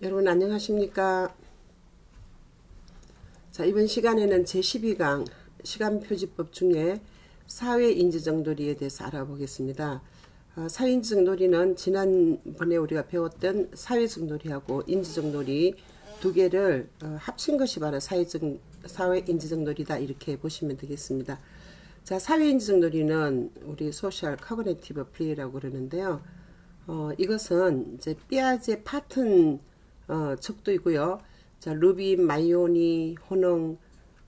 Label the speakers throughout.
Speaker 1: 여러분 안녕하십니까? 자, 이번 시간에는 제12강 시간표지법 중에 사회인지정돌이에 대해서 알아보겠습니다. 사회인지정돌이는 지난번에 우리가 배웠던 사회정돌이하고 인지정돌이 두 개를 합친 것이 바로 사회인지정돌이다 이렇게 보시면 되겠습니다. 자, 사회인지정돌이는 우리 소셜 커그니티브 플레이라고 그러는데요. 이것은 이제 삐아제 파튼 척도이고요. 자, 루빈, 마이오니, 호농,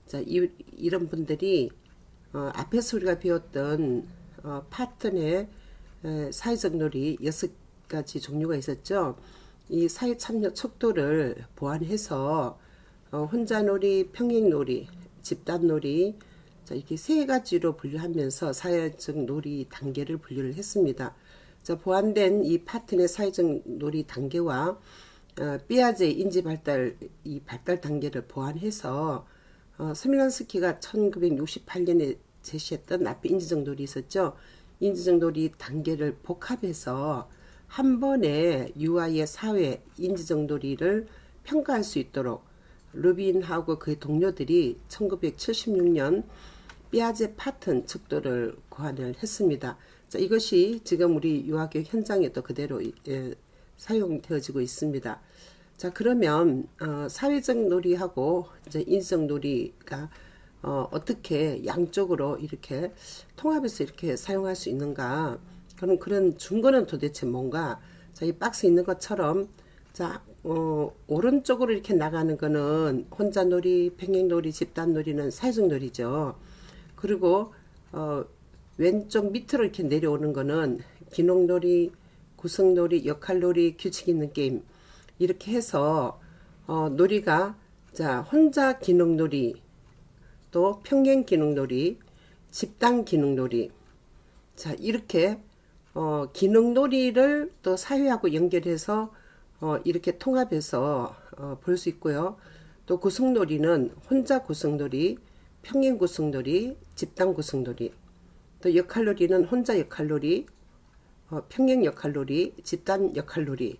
Speaker 1: 자, 이런 분들이 앞에서 우리가 배웠던 파튼의 사회적 놀이 6가지 종류가 있었죠. 이 사회 참여 척도를 보완해서 혼자 놀이, 평행 놀이, 집단 놀이, 자, 이렇게 세 가지로 분류하면서 사회적 놀이 단계를 분류를 했습니다. 자, 보완된 이 파튼의 사회적 놀이 단계와 삐아제 인지 발달 이 발달 단계를 보완해서 스밀란스키가 1968년에 제시했던 나피 인지정돌이 있었죠. 인지정돌이 단계를 복합해서 한 번에 유아의 사회 인지정돌이를 평가할 수 있도록 루빈하고 그의 동료들이 1976년 삐아제 파튼 척도를 고안을 했습니다. 자, 이것이 지금 우리 유아교육 현장에도 그대로 사용되어지고 있습니다. 자, 그러면 사회적 놀이하고 이제 인지적 놀이가 어떻게 양쪽으로 이렇게 통합해서 이렇게 사용할 수 있는가? 그럼 그런 증거는 도대체 뭔가? 자, 이 박스에 있는 것처럼 자, 오른쪽으로 이렇게 나가는 거는 혼자 놀이, 평행 놀이, 집단 놀이는 사회적 놀이죠. 그리고 왼쪽 밑으로 이렇게 내려오는 거는 기능놀이, 구성놀이, 역할놀이, 규칙 있는 게임 이렇게 해서 놀이가 자 혼자 기능놀이, 또 평행 기능놀이, 집단 기능놀이, 자 이렇게 기능놀이를 또 사회하고 연결해서 이렇게 통합해서 볼 수 있고요. 또 구성놀이는 혼자 구성놀이, 평행 구성놀이, 집단 구성놀이, 또 역할놀이는 혼자 역할놀이, 평행 역할놀이, 집단 역할놀이,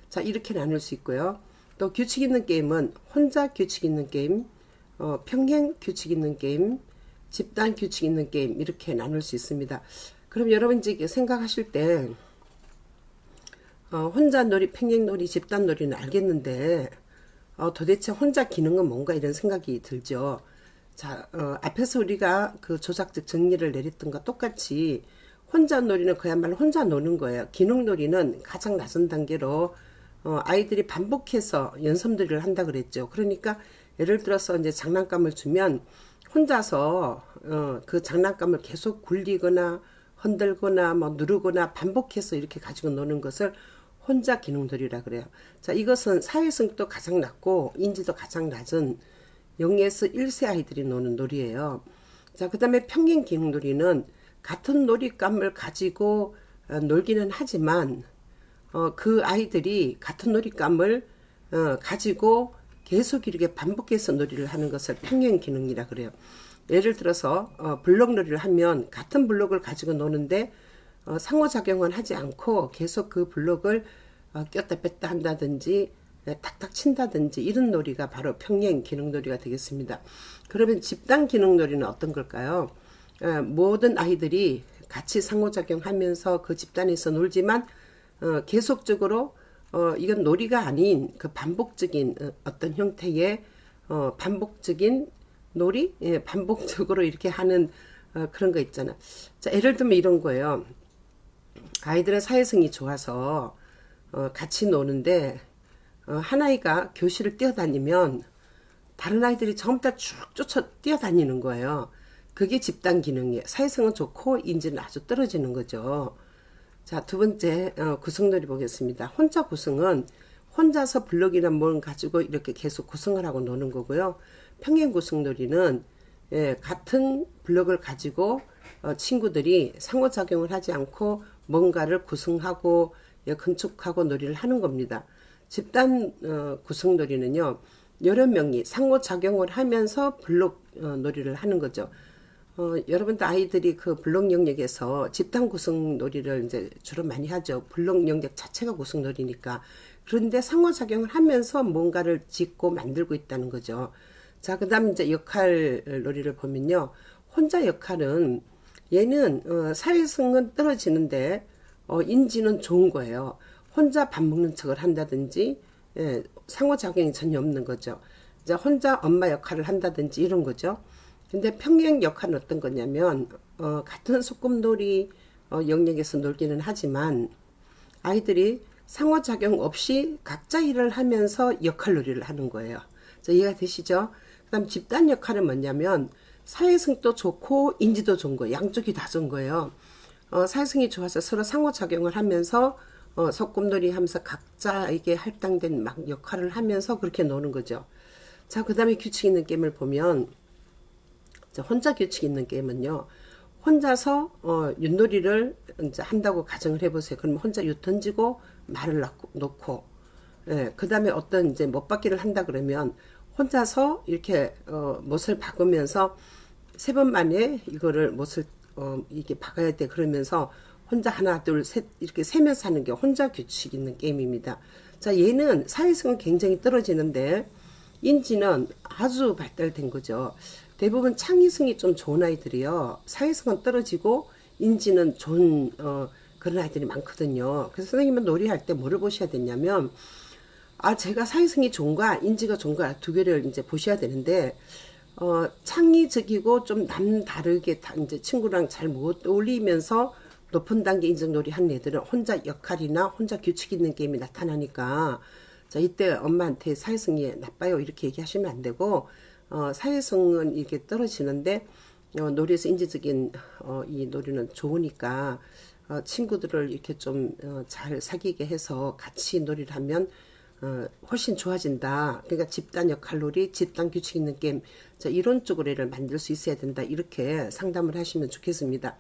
Speaker 1: 자 이렇게 나눌 수 있고요. 또 규칙 있는 게임은 혼자 규칙 있는 게임, 평행 규칙 있는 게임, 집단 규칙 있는 게임 이렇게 나눌 수 있습니다. 그럼 여러분 이제 생각하실 때 혼자 놀이, 평행 놀이, 집단 놀이는 알겠는데 도대체 혼자 기능은 뭔가 이런 생각이 들죠. 자, 앞에서 우리가 그 조작적 정리를 내렸던 것 똑같이 혼자 놀이는 그야말로 혼자 노는 거예요. 기능 놀이는 가장 낮은 단계로 아이들이 반복해서 연습놀이를 한다 그랬죠. 그러니까 예를 들어서 이제 장난감을 주면 혼자서 그 장난감을 계속 굴리거나 흔들거나 뭐 누르거나 반복해서 이렇게 가지고 노는 것을 혼자 기능놀이라 그래요. 자, 이것은 사회성도 가장 낮고 인지도 가장 낮은 0에서 1세 아이들이 노는 놀이예요. 자, 그 다음에 평행 기능놀이는 같은 놀잇감을 가지고 놀기는 하지만 그 아이들이 같은 놀잇감을 가지고 계속 이렇게 반복해서 놀이를 하는 것을 평행 기능이라 그래요. 예를 들어서 블록 놀이를 하면 같은 블록을 가지고 노는데 상호작용은 하지 않고 계속 그 블록을 꼈다 뺐다 한다든지 탁탁 친다든지 이런 놀이가 바로 평행 기능놀이가 되겠습니다. 그러면 집단 기능놀이는 어떤 걸까요? 모든 아이들이 같이 상호작용하면서 그 집단에서 놀지만 계속적으로 이건 놀이가 아닌 그 반복적인 어떤 형태의 반복적인 놀이, 반복적으로 이렇게 하는 그런 거 있잖아. 자, 예를 들면 이런 거예요. 아이들은 사회성이 좋아서 같이 노는데 한 아이가 교실을 뛰어다니면 다른 아이들이 전부 다 쭉 쫓아 뛰어다니는 거예요. 그게 집단 기능이에요. 사회성은 좋고 인지는 아주 떨어지는 거죠. 자, 두 번째 구성놀이 보겠습니다. 혼자 구성은 혼자서 블럭이나 뭘 가지고 이렇게 계속 구성을 하고 노는 거고요. 평행 구성놀이는 같은 블럭을 가지고 친구들이 상호작용을 하지 않고 뭔가를 구성하고 건축하고 놀이를 하는 겁니다. 집단 구성놀이는요. 여러 명이 상호작용을 하면서 블록 놀이를 하는 거죠. 여러분들 아이들이 그 블록 영역에서 집단 구성 놀이를 이제 주로 많이 하죠. 블록 영역 자체가 구성 놀이니까. 그런데 상호작용을 하면서 뭔가를 짓고 만들고 있다는 거죠. 자, 그 다음 이제 역할 놀이를 보면요. 혼자 역할은 얘는 사회성은 떨어지는데 인지는 좋은 거예요. 혼자 밥 먹는 척을 한다든지 예, 상호작용이 전혀 없는 거죠. 이제 혼자 엄마 역할을 한다든지 이런 거죠. 근데 평행 역할은 어떤 거냐면 같은 소꿉놀이 영역에서 놀기는 하지만 아이들이 상호작용 없이 각자 일을 하면서 역할놀이를 하는 거예요. 자, 이해가 되시죠? 그 다음 집단 역할은 뭐냐면 사회성도 좋고 인지도 좋은 거예요. 양쪽이 다 좋은 거예요. 사회성이 좋아서 서로 상호작용을 하면서 소꿉놀이 하면서 각자에게 할당된 막 역할을 하면서 그렇게 노는 거죠. 자, 그 다음에 규칙 있는 게임을 보면 혼자 규칙 있는 게임은요. 혼자서 윷놀이를 이제 한다고 가정을 해보세요. 그러면 혼자 윷 던지고 말을 놓고 예, 그 다음에 어떤 이제 못받기를 한다 그러면 혼자서 이렇게 못을 박으면서 3번 만에 이거를 못을 이게 박아야 돼 그러면서 혼자 하나 둘 셋 이렇게 세면서 하는 게 혼자 규칙 있는 게임입니다. 자, 얘는 사회성은 굉장히 떨어지는데 인지는 아주 발달된 거죠. 대부분 창의성이 좀 좋은 아이들이요. 사회성은 떨어지고 인지는 좋은 그런 아이들이 많거든요. 그래서 선생님은 놀이할 때 뭐를 보셔야 되냐면 제가 사회성이 좋은가 인지가 좋은가 두 개를 이제 보셔야 되는데 창의적이고 좀 남다르게 이제 친구랑 잘 못 어울리면서 높은 단계 인정놀이 하는 애들은 혼자 역할이나 혼자 규칙 있는 게임이 나타나니까 자, 이때 엄마한테 사회성이 나빠요 이렇게 얘기하시면 안 되고 사회성은 이렇게 떨어지는데 놀이에서 인지적인 이 놀이는 좋으니까 친구들을 이렇게 좀 잘 사귀게 해서 같이 놀이를 하면 훨씬 좋아진다. 그러니까 집단 역할놀이, 집단 규칙 있는 게임, 자, 이런 쪽으로 를 만들 수 있어야 된다. 이렇게 상담을 하시면 좋겠습니다.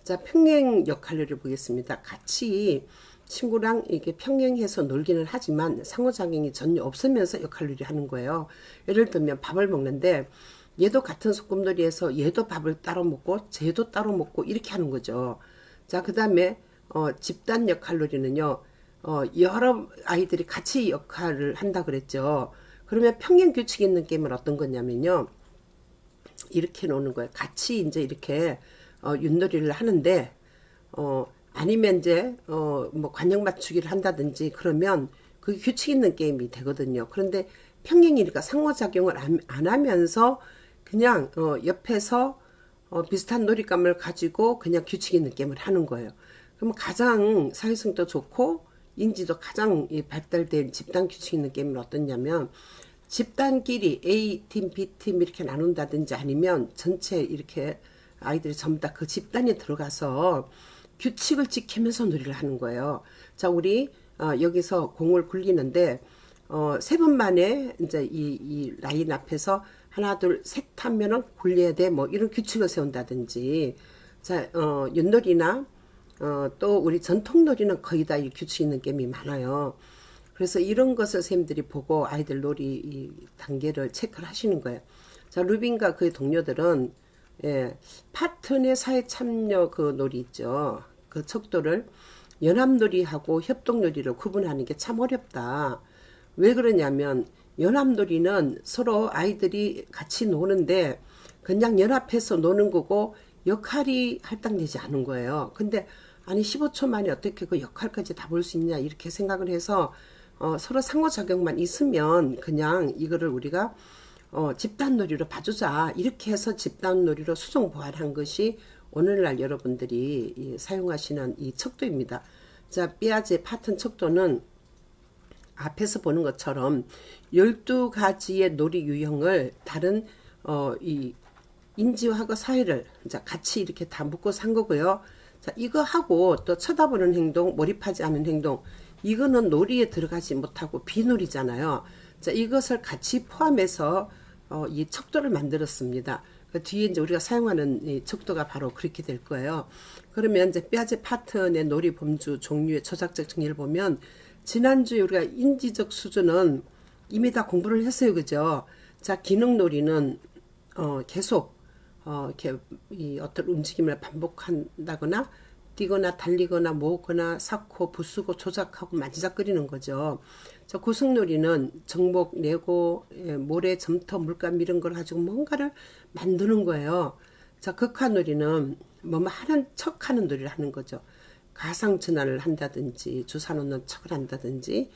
Speaker 1: 자, 평행 역할놀이를 보겠습니다. 같이 친구랑 이게 평행해서 놀기는 하지만 상호작용이 전혀 없으면서 역할놀이 하는 거예요. 예를 들면 밥을 먹는데 얘도 같은 소꿉놀이에서 얘도 밥을 따로 먹고 쟤도 따로 먹고 이렇게 하는 거죠. 자, 그 다음에 집단 역할놀이는요. 여러 아이들이 같이 역할을 한다 그랬죠. 그러면 평행 규칙 있는 게임은 어떤 거냐면요. 이렇게 노는 거예요. 같이 이제 이렇게 윷놀이를 하는데 아니면 이제 뭐 관역 맞추기를 한다든지 그러면 그게 규칙 있는 게임이 되거든요. 그런데 평행이니까 상호작용을 안 하면서 그냥 옆에서 비슷한 놀잇감을 가지고 그냥 규칙 있는 게임을 하는 거예요. 그럼 가장 사회성도 좋고 인지도 가장 발달된 집단 규칙 있는 게임은 어떻냐면 집단끼리 A팀, B팀 이렇게 나눈다든지 아니면 전체 이렇게 아이들이 전부 다 그 집단에 들어가서 규칙을 지키면서 놀이를 하는 거예요. 자, 우리 여기서 공을 굴리는데 3번 만에 이제 이 라인 앞에서 하나 둘 셋 하면은 굴려야 돼 뭐 이런 규칙을 세운다든지 자, 윷놀이나 또 우리 전통놀이는 거의 다 이 규칙 있는 게임이 많아요. 그래서 이런 것을 선생님들이 보고 아이들 놀이 이 단계를 체크를 하시는 거예요. 자, 루빈과 그의 동료들은 파트 내 사회 참여 그 놀이 있죠. 그 척도를 연합놀이하고 협동놀이를 구분하는 게 참 어렵다. 왜 그러냐면 연합놀이는 서로 아이들이 같이 노는데 그냥 연합해서 노는 거고 역할이 할당되지 않은 거예요. 근데 아니 15초 만에 어떻게 그 역할까지 다 볼 수 있냐 이렇게 생각을 해서 서로 상호작용만 있으면 그냥 이거를 우리가 집단놀이로 봐주자 이렇게 해서 집단놀이로 수정 보완한 것이 오늘날 여러분들이 사용하시는 이 척도입니다. 자, 삐아제 파튼 척도는 앞에서 보는 것처럼 12가지의 놀이 유형을 다른 이 인지하고 사회를 이제 같이 이렇게 다 묶고 산 거고요. 자, 이거 하고 또 쳐다보는 행동, 몰입하지 않은 행동, 이거는 놀이에 들어가지 못하고 비놀이잖아요. 자, 이것을 같이 포함해서 이 척도를 만들었습니다. 그 뒤에 이제 우리가 사용하는 이 척도가 바로 그렇게 될 거예요. 그러면 이제 삐아제 파트의 놀이 범주 종류의 조작적 정리를 보면 지난주에 우리가 인지적 수준은 이미 다 공부를 했어요. 그죠? 자, 기능놀이는 계속 이렇게 이 어떤 움직임을 반복한다거나 뛰거나 달리거나 모으거나 쌓고 부수고 조작하고 만지작거리는 거죠. 자, 구석놀이는 정복 내고 모래 점토 물감 이런 걸 가지고 뭔가를 만드는 거예요. 자, 극화놀이는 뭐 하는 척하는 놀이를 하는 거죠. 가상 전환을 한다든지 주사 놓는 척을 한다든지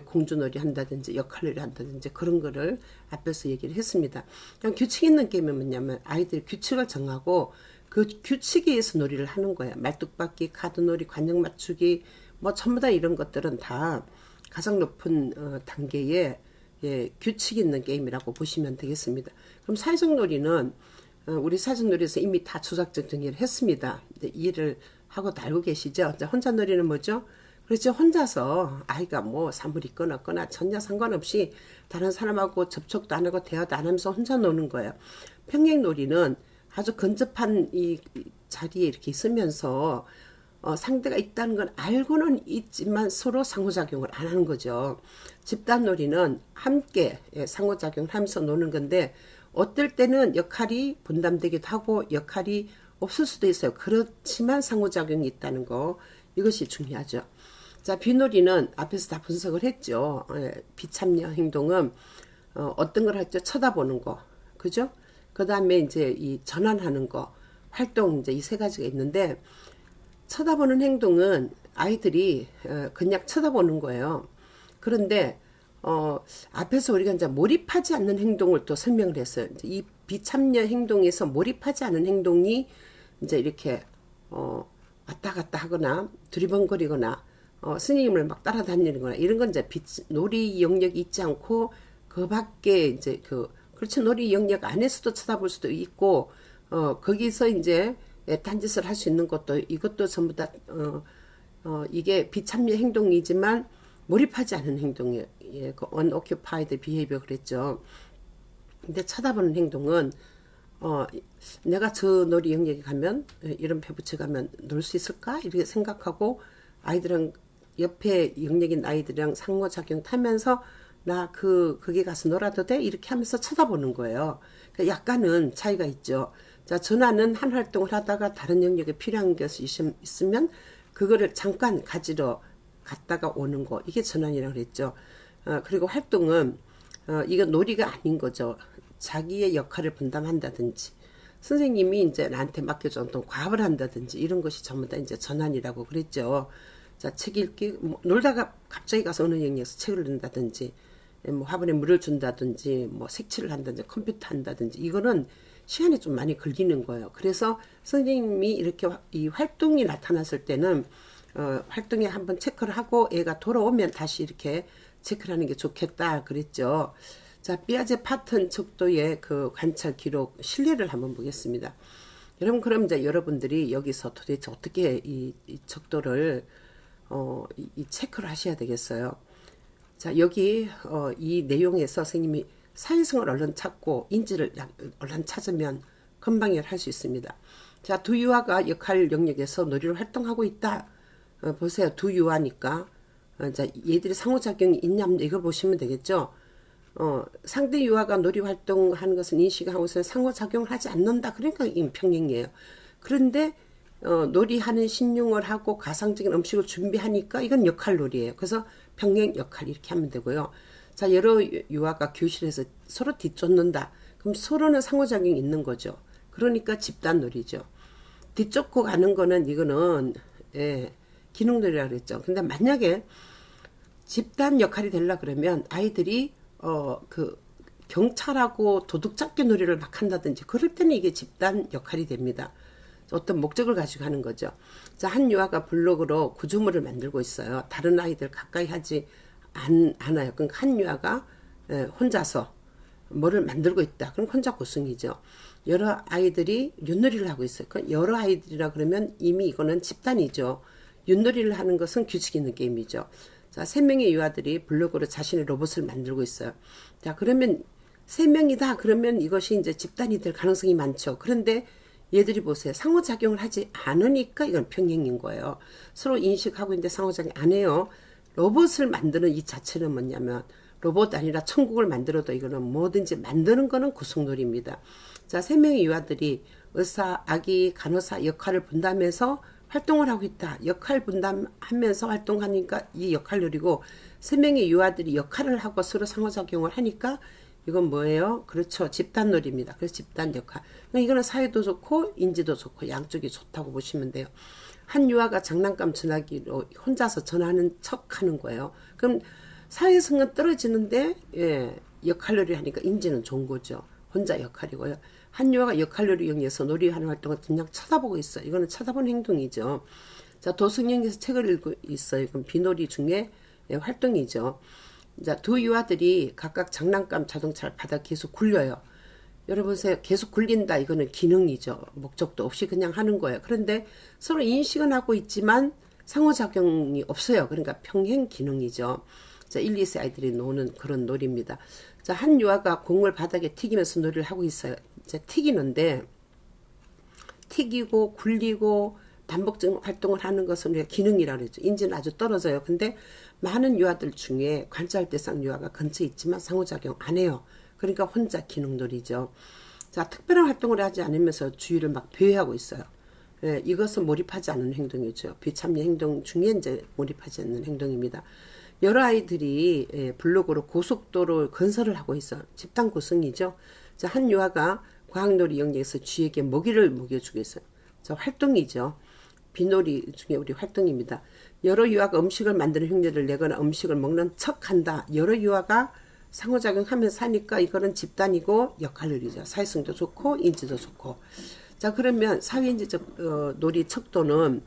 Speaker 1: 공주놀이 한다든지 역할놀이 한다든지 그런 거를 앞에서 얘기를 했습니다. 그냥 규칙 있는 게임은 뭐냐면 아이들이 규칙을 정하고 그 규칙에 의해서 놀이를 하는 거예요. 말뚝박기, 카드놀이, 관역 맞추기 뭐 전부 다 이런 것들은 다 가장 높은 단계의 규칙 있는 게임이라고 보시면 되겠습니다. 그럼 사회적 놀이는 우리 사회적 놀이에서 이미 다 조작적 정의를 했습니다. 이해를 하고 알고 계시죠? 혼자 놀이는 뭐죠? 그렇죠. 혼자서 아이가 뭐 사물 있거나 없거나 전혀 상관없이 다른 사람하고 접촉도 안 하고 대화도 안 하면서 혼자 노는 거예요. 평행놀이는 아주 근접한 이 자리에 이렇게 있으면서 상대가 있다는 건 알고는 있지만 서로 상호작용을 안 하는 거죠. 집단놀이는 함께 상호작용을 하면서 노는 건데 어떨 때는 역할이 분담되기도 하고 역할이 없을 수도 있어요. 그렇지만 상호작용이 있다는 거 이것이 중요하죠. 자, 비놀이는 앞에서 다 분석을 했죠. 비참여 행동은 어떤 걸 할지 쳐다보는 거, 그죠? 그 다음에 이제 이 전환하는 거, 활동 이제 이 세 가지가 있는데 쳐다보는 행동은 아이들이 그냥 쳐다보는 거예요. 그런데 앞에서 우리가 이제 몰입하지 않는 행동을 또 설명을 했어요. 이제 이 비참여 행동에서 몰입하지 않은 행동이 이제 이렇게 왔다 갔다 하거나 두리번거리거나 스님을 막 따라다니는 거나 이런 건 이제 놀이 영역이 있지 않고 그 밖에 이제 그렇죠. 놀이 영역 안에서도 쳐다볼 수도 있고 거기서 이제 딴짓을 할 수 있는 것도 이것도 전부 다 이게 비참여 행동이지만 몰입하지 않은 행동이에요. 그 unoccupied behavior 그랬죠. 근데 쳐다보는 행동은 내가 저 놀이 영역에 가면 이런 배부채 가면 놀 수 있을까? 이렇게 생각하고 아이들은 옆에 영역인 아이들이랑 상호작용 타면서 나 거기 가서 놀아도 돼? 이렇게 하면서 쳐다보는 거예요. 그러니까 약간은 차이가 있죠. 자, 전화는 한 활동을 하다가 다른 영역에 필요한 것이 있으면 그거를 잠깐 가지러 갔다가 오는 거. 이게 전환이라고 그랬죠. 그리고 활동은 이거 놀이가 아닌 거죠. 자기의 역할을 분담한다든지 선생님이 이제 나한테 맡겨준 어떤 과업을 한다든지 이런 것이 전부 다 이제 전환이라고 그랬죠. 자, 책 읽기 뭐 놀다가 갑자기 가서 어느 영역에서 책을 읽는다든지 뭐 화분에 물을 준다든지 뭐 색칠을 한다든지 컴퓨터 한다든지 이거는 시간이 좀 많이 걸리는 거예요. 그래서 선생님이 이렇게 이 활동이 나타났을 때는 활동에 한번 체크를 하고 애가 돌아오면 다시 이렇게 체크를 하는 게 좋겠다 그랬죠. 자, 삐아제 파턴 척도의 그 관찰 기록 실례를 한번 보겠습니다. 여러분 그럼 이제 여러분들이 여기서 도대체 어떻게 이 척도를 이 체크를 하셔야 되겠어요. 자, 여기 이 내용에서 선생님이 사회성을 얼른 찾고 인지를 얼른 찾으면 금방 할 수 있습니다. 자, 두 유아가 역할 영역에서 놀이를 활동하고 있다. 보세요. 두 유아니까 자, 얘들이 상호작용이 있냐 이걸 보시면 되겠죠. 상대 유아가 놀이 활동하는 것은 인식하고서 상호작용을 하지 않는다. 그러니까 평행이에요. 그런데 놀이하는 신용을 하고 가상적인 음식을 준비하니까 이건 역할놀이에요. 그래서 평행 역할 이렇게 하면 되고요. 자, 여러 유아가 교실에서 서로 뒤쫓는다. 그럼 서로는 상호작용이 있는 거죠. 그러니까 집단놀이죠. 뒤쫓고 가는 거는 이거는 기능놀이라고 그랬죠. 근데 만약에 집단 역할이 되려 그러면 아이들이 경찰하고 도둑잡기 놀이를 막 한다든지 그럴 때는 이게 집단 역할이 됩니다. 어떤 목적을 가지고 하는 거죠. 자, 한 유아가 블록으로 구조물을 만들고 있어요. 다른 아이들 가까이 하지 않아요. 그러니까 한 유아가 혼자서 뭐를 만들고 있다. 그럼 혼자 고승이죠. 여러 아이들이 윷놀이를 하고 있어요. 여러 아이들이라 그러면 이미 이거는 집단이죠. 윷놀이를 하는 것은 규칙 있는 게임이죠. 자, 3명의 유아들이 블록으로 자신의 로봇을 만들고 있어요. 자, 그러면 3명이다. 그러면 이것이 이제 집단이 될 가능성이 많죠. 그런데 얘들이 보세요. 상호작용을 하지 않으니까 이건 평행인 거예요. 서로 인식하고 있는데 상호작용 안 해요. 로봇을 만드는 이 자체는 뭐냐면 로봇 아니라 천국을 만들어도 이거는 뭐든지 만드는 거는 구속놀이입니다. 자, 3명의 유아들이 의사, 아기, 간호사 역할을 분담해서 활동을 하고 있다. 역할 분담하면서 활동하니까 이 역할놀이고, 세 명의 유아들이 역할을 하고 서로 상호작용을 하니까 이건 뭐예요? 그렇죠. 집단놀이입니다. 그래서 집단 역할. 이거는 사회도 좋고 인지도 좋고 양쪽이 좋다고 보시면 돼요. 한 유아가 장난감 전화기로 혼자서 전화하는 척 하는 거예요. 그럼 사회성은 떨어지는데, 예, 역할놀이 하니까 인지는 좋은 거죠. 혼자 역할이고요. 한 유아가 역할놀이 이용해서 놀이하는 활동을 그냥 쳐다보고 있어요. 이거는 쳐다보는 행동이죠. 자, 도성역에서 책을 읽고 있어요. 그럼 비놀이 중에, 예, 활동이죠. 자, 두 유아들이 각각 장난감 자동차를 받아 계속 굴려요. 여러분 보세요. 계속 굴린다. 이거는 기능이죠. 목적도 없이 그냥 하는 거예요. 그런데 서로 인식은 하고 있지만 상호작용이 없어요. 그러니까 평행 기능이죠. 자, 1, 2세 아이들이 노는 그런 놀이입니다. 자, 한 유아가 공을 바닥에 튀기면서 놀이를 하고 있어요. 자, 튀기는데 튀기고 굴리고 반복적 활동을 하는 것은 우리가 기능이라고 그러죠. 인지는 아주 떨어져요. 근데 많은 유아들 중에 관찰 대상 유아가 근처에 있지만 상호작용 안 해요. 그러니까 혼자 기능놀이죠. 자, 특별한 활동을 하지 않으면서 주위를 막 배회하고 있어요. 예, 이것은 몰입하지 않는 행동이죠. 비참리 행동 중에 이제 몰입하지 않는 행동입니다. 여러 아이들이, 예, 블록으로 고속도로 건설을 하고 있어요. 집단 구성이죠. 자, 한 유아가 과학놀이 이용해서 쥐에게 먹이를 먹여주고 있어요. 자, 활동이죠. 비놀이 중에 우리 활동입니다. 여러 유아가 음식을 만드는 흉내를 내거나 음식을 먹는 척한다. 여러 유아가 상호작용하면서 하니까 이거는 집단이고 역할놀이죠. 사회성도 좋고 인지도 좋고. 자, 그러면 사회인지적 놀이 척도는,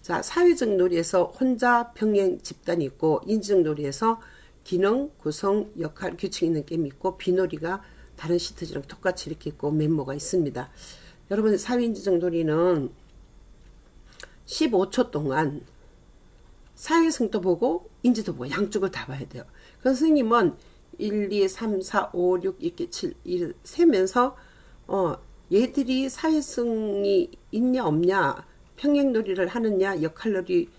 Speaker 1: 자, 사회적 놀이에서 혼자 평행 집단이 있고, 인지적 놀이에서 기능, 구성, 역할, 규칙 있는 게임이 있고, 비놀이가 다른 시트지랑 똑같이 이렇게 있고 멤버가 있습니다. 여러분, 사회인지적 놀이는 15초 동안 사회성도 보고 인지도 보고 양쪽을 다 봐야 돼요. 그 선생님은 1, 2, 3, 4, 5, 6, 이렇게 7, 이렇게 세면서 얘들이 사회성이 있냐 없냐, 평행놀이를 하느냐 역할놀이를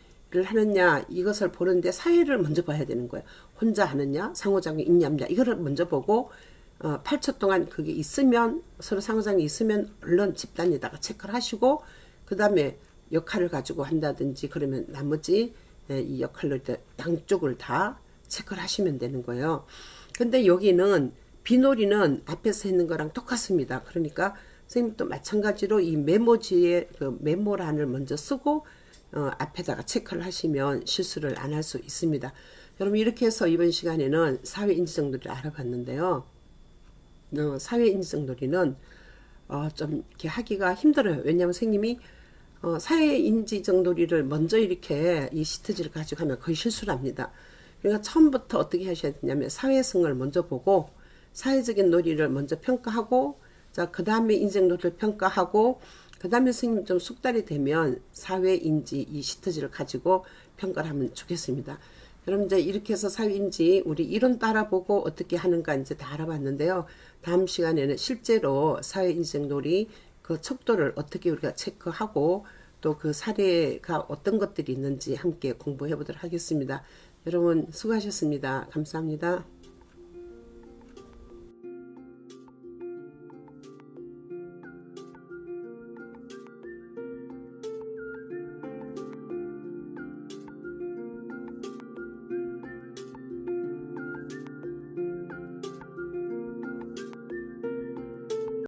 Speaker 1: 하느냐 이것을 보는데 사회를 먼저 봐야 되는 거예요. 혼자 하느냐 상호작용이 있냐 없냐 이거를 먼저 보고 8초 동안 그게 있으면 서로 상호작용이 있으면 얼른 집단에다가 체크를 하시고 그 다음에 역할을 가지고 한다든지 그러면 나머지 이 역할놀이 양쪽을 다 체크를 하시면 되는 거예요. 근데 여기는 비놀이는 앞에서 했는 거랑 똑같습니다. 그러니까 선생님도 마찬가지로 이 메모지에 그 메모란을 먼저 쓰고 앞에다가 체크를 하시면 실수를 안 할 수 있습니다. 여러분 이렇게 해서 이번 시간에는 사회인지적 놀이를 알아봤는데요. 사회인지적 놀이는 좀 이렇게 하기가 힘들어요. 왜냐하면 선생님이 사회인지적 놀이를 먼저 이렇게 이 시트지를 가지고 하면 거의 실수를 합니다. 그러니까 처음부터 어떻게 하셔야 되냐면 사회성을 먼저 보고 사회적인 놀이를 먼저 평가하고 자, 그 다음에 인적 놀이를 평가하고 그 다음에 선생님 좀 숙달이 되면 사회인지 이 시트지를 가지고 평가를 하면 좋겠습니다. 그럼 이제 이렇게 해서 사회인지 우리 이론 따라보고 어떻게 하는가 이제 다 알아봤는데요. 다음 시간에는 실제로 사회인지적 놀이 그 척도를 어떻게 우리가 체크하고 또 그 사례가 어떤 것들이 있는지 함께 공부해 보도록 하겠습니다. 여러분 수고하셨습니다. 감사합니다.